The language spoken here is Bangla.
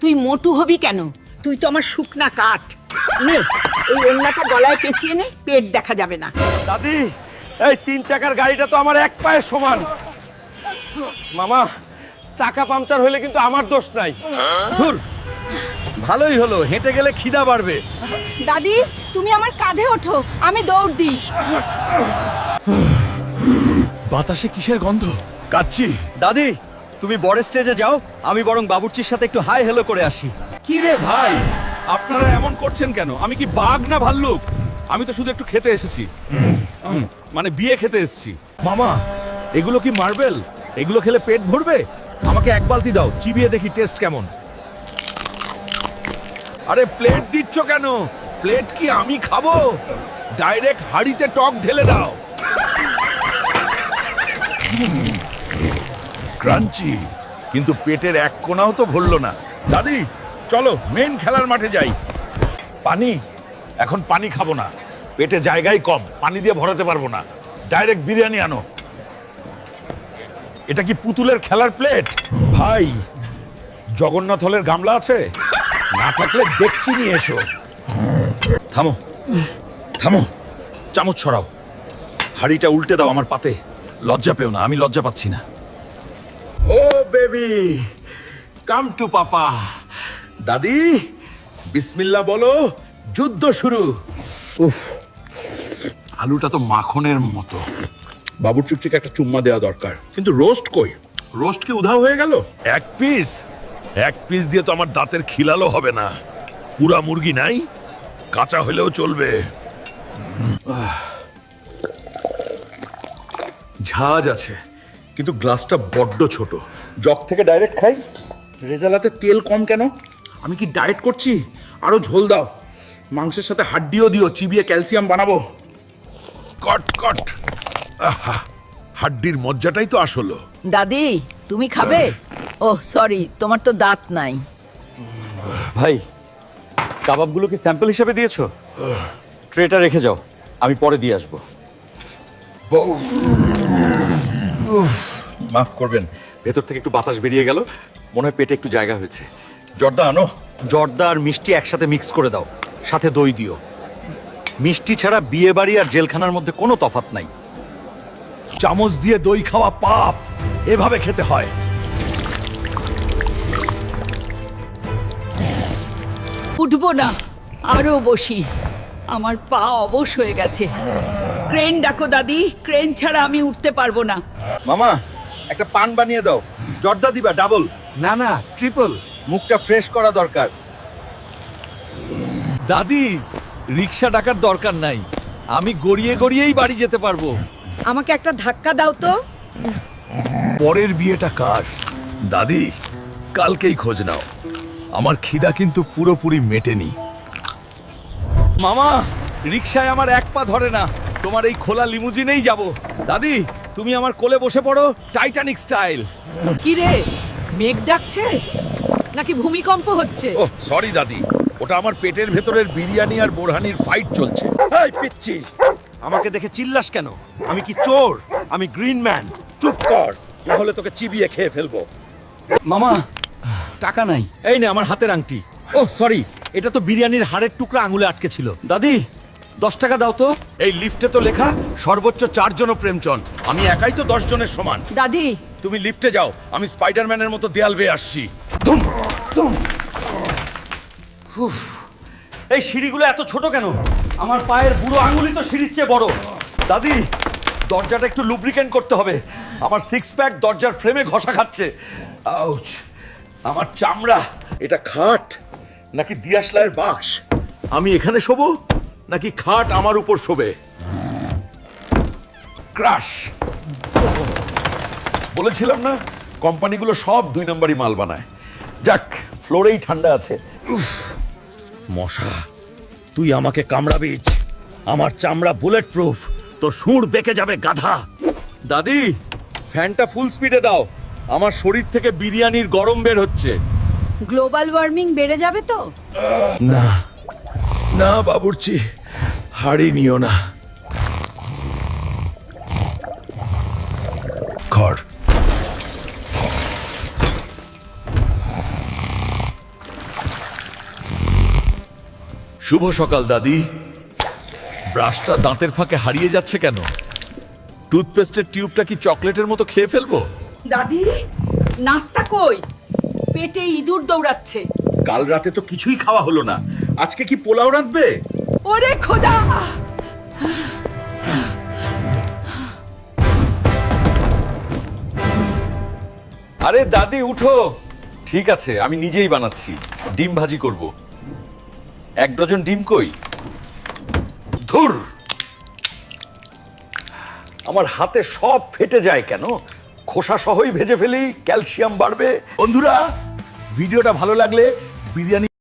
তুই মোটু হবি কেন? তুই তো আমার শুকনা কাঠ। নে এই ওড়নাটা গলায় পেঁচিয়ে নে, পেট দেখা যাবে না। দাদি, এই 3 চাকার গাড়িটা তো আমার এক পায়ের সমান। মামা, চাকা পাংচার হলে কিন্তু আমার দোষ নাই। ধুর, ভালোই হলো, হেঁটে গেলে খিদা বাড়বে। দাদি তুমি আমার কাঁধে ওঠো, আমি দৌড় দিই। বাতাসে কিসের গন্ধ? কাচ্চি। দাদি, তুমি বড় স্টেজে যাও, আমি বরং বাবুর্চির সাথে একটু হাই হ্যালো করে আসি। কি রে ভাই, আপনারা এমন করছেন কেন? আমি কি বাঘ না ভাল্লুক? আমি তো শুধু একটু খেতে এসেছি, মানে বিয়ে খেতে এসেছি। মামা, এগুলো কি মার্বেল? এগুলো খেলে পেট ভরবে? আমাকে এক বালতি দাও, চিবিয়ে দেখি টেস্ট কেমন। আরে প্লেট দিচ্ছ কেন? প্লেট কি আমি খাবো? ডাইরেক্ট হাঁড়িতে টক ঢেলে দাও। ক্রাঞ্চি, কিন্তু পেটের এক কোণাও তো ভরল না। দাদি, চলো মেন খেলার মাঠে যাই। পানি? এখন পানি খাবো না, পেটে জায়গাই কম, পানি দিয়ে ভরাতে পারবো না। ডাইরেক্ট বিরিয়ানি আনো। এটা কি পুতুলের খেলার প্লেট? ভাই, জগন্নাথ হলের গামলা আছে? না থাকলে দেখছি নিয়ে এসো। থামো, থামো, চামচ ছড়াও। হাড়িটা উল্টে দাও আমার পাতে। লজ্জা পেও না, আমি লজ্জা পাচ্ছি না। ও বেবি, কাম টু পাপা। দাদি, বিসমিল্লাহ বলো, যুদ্ধ শুরু। উফ, আলুটা তো মাখনের মতো। বাবুর চুপচিকে একটা চুম্মা দেওয়া দরকার। কিন্তু রোস্ট কই? রোস্ট কি উধাও হয়ে গেল? এক পিস দিয়ে তো আমার দাঁতের খিলালো হবে না। পুরা মুরগি নাই? কাঁচা হলেও চলবে। ঝাঁজ আছে, কিন্তু গ্লাসটা বড্ড ছোট। জগ থেকে ডাইরেক্ট খাই। রেজালাতে তেল কম কেন? আমি কি ডায়েট করছি? আরো ঝোল দাও। মাংসের সাথে হাড্ডিও দিও, চিবিয়ে ক্যালসিয়াম বানাবো। কট কট। আহা, হাড্ডির মজ্জাটাই তো আসলো। দাদি তুমি খাবে? ওহ সরি, তোমার তো দাঁত নাই। ভাই, কাবাবগুলো কি স্যাম্পল হিসেবে দিয়েছো? ট্রেটা রেখে যাও, আমি পরে দিয়ে আসবো। মাফ করবেন, ভেতর থেকে একটু বাতাস বেরিয়ে গেল, মনে হয় পেটে একটু জায়গা হয়েছে। জর্দা আনো। জর্দা আর মিষ্টি একসাথে মিক্স করে দাও, সাথে দই দিও। মিষ্টি ছাড়া বিয়ে বাড়ি আর জেলখানার মধ্যে কোনো তফাৎ নাই। চামচ দিয়ে দই খাওয়া পাপ, এভাবে খেতে হয়। উঠবো না, আরো বসি। আমার পা অবশ হয়ে গেছে। ক্রেন ডাকো দাদি, ক্রেন ছাড়া আমি উঠতে পারবো না। মামা, একটা পান বানিয়ে দাও। জর্দা দিবা ডাবল? না না, ট্রিপল। মুখটা ফ্রেশ করা দরকার। দাদি, রিক্সা ডাকার দরকার নাই, আমি গড়িয়ে গড়িয়েই বাড়ি যেতে পারবো। আমাকে একটা ধাক্কা দাও তো। পরের বিয়েটা কার? দাদি, কালকেই খোঁজ নাও, আমার খিদা কিন্তু পুরোপুরি মেটেনি। মামা, রিক্সায় আমার এক পা ধরে না, তোমার এই খোলা লিমুজিনেই যাব। দাদি, তুমি আমার কোলে বসে পড়ো, টাইটানিক স্টাইল। কি রে, মেঘ ডাকছে নাকি ভূমিকম্প হচ্ছে? ওহ সরি দাদি, ওটা আমার পেটের ভেতরের বিরিয়ানি আর বোরহানির ফাইট চলছে। এই পিচ্ছি, আমাকে দেখে চিল্লাস কেন? আমি কি চোর? আমি গ্রিন ম্যান। চুপ কর, না হলে তোকে চিবিয়ে খেয়ে ফেলবো। মামা, টাকা নাই। এই নে আমার হাতের আংটি। ও সরি, এটা তো বিরিয়ানির হাড়ের টুকরা আঙুলে আটকে ছিল। দাদি, 10 টাকা দাও তো। এই লিফটে তো লেখা সর্বোচ্চ 4 জন প্রেমচন, আমি একাই তো 10 জনের সমান। দাদি তুমি লিফটে যাও, আমি স্পাইডারম্যানের মতো দেয়াল বেয়ে আসছি। এই সিঁড়িগুলো এত ছোট কেন? আমার পায়ের বুড়ো আঙুলি তো সিঁড়ির চেয়ে বড়। দাদি, দরজাটা একটু লুব্রিকেন্ট করতে হবে, আমার 6 প্যাক দরজার ফ্রেমে ঘষা খাচ্ছে। আউচ, আমার চামড়া। এটা খাট নাকি দিয়াশলাইয়ের বাক্স? আমি এখানে শোবো নাকি খাট আমার উপর শোবে? ক্রাশ। বলেছিলাম না, কোম্পানিগুলো সব 2 নম্বরই মাল বানায়। যাক, ফ্লোরেই ঠান্ডা আছে। মশা, তুই আমাকে কামড়াবিস। আমার চামড়া বুলেট প্রুফ, তোর সুর বেঁকে যাবে গাধা। দাদি, ফ্যানটা ফুল স্পিডে দাও, আমার শরীর থেকে বিরিয়ানির গরম বের হচ্ছে। গ্লোবাল ওয়ার্মিং বেড়ে যাবে তো? না না বাবুর্চি, হাড়ি নিও না। ঘর শুভ সকাল দাদি। ব্রাশটা দাঁতের ফাঁকে হারিয়ে যাচ্ছে কেন? টুথপেস্টের টিউবটা কি চকলেটের মতো খেয়ে ফেলবো? দাদি নাস্তা কই? পেটে ইঁদুর দৌড়াচ্ছে। কাল রাতে তো কিছুই খাওয়া হলো না, আজকে কি পোলাও রাঁধবে? ওরে খোদা! আরে দাদি উঠো। ঠিক আছে, আমি নিজেই বানাচ্ছি। ডিম ভাজি করব। 1 ডজন ডিম কই? ধুর, আমার হাতে সব ফেটে যায় কেন? খোসা সহই ভেজে ফেলি, ক্যালসিয়াম বাড়বে। বন্ধুরা, ভিডিওটা ভালো লাগলে বিরিয়ানি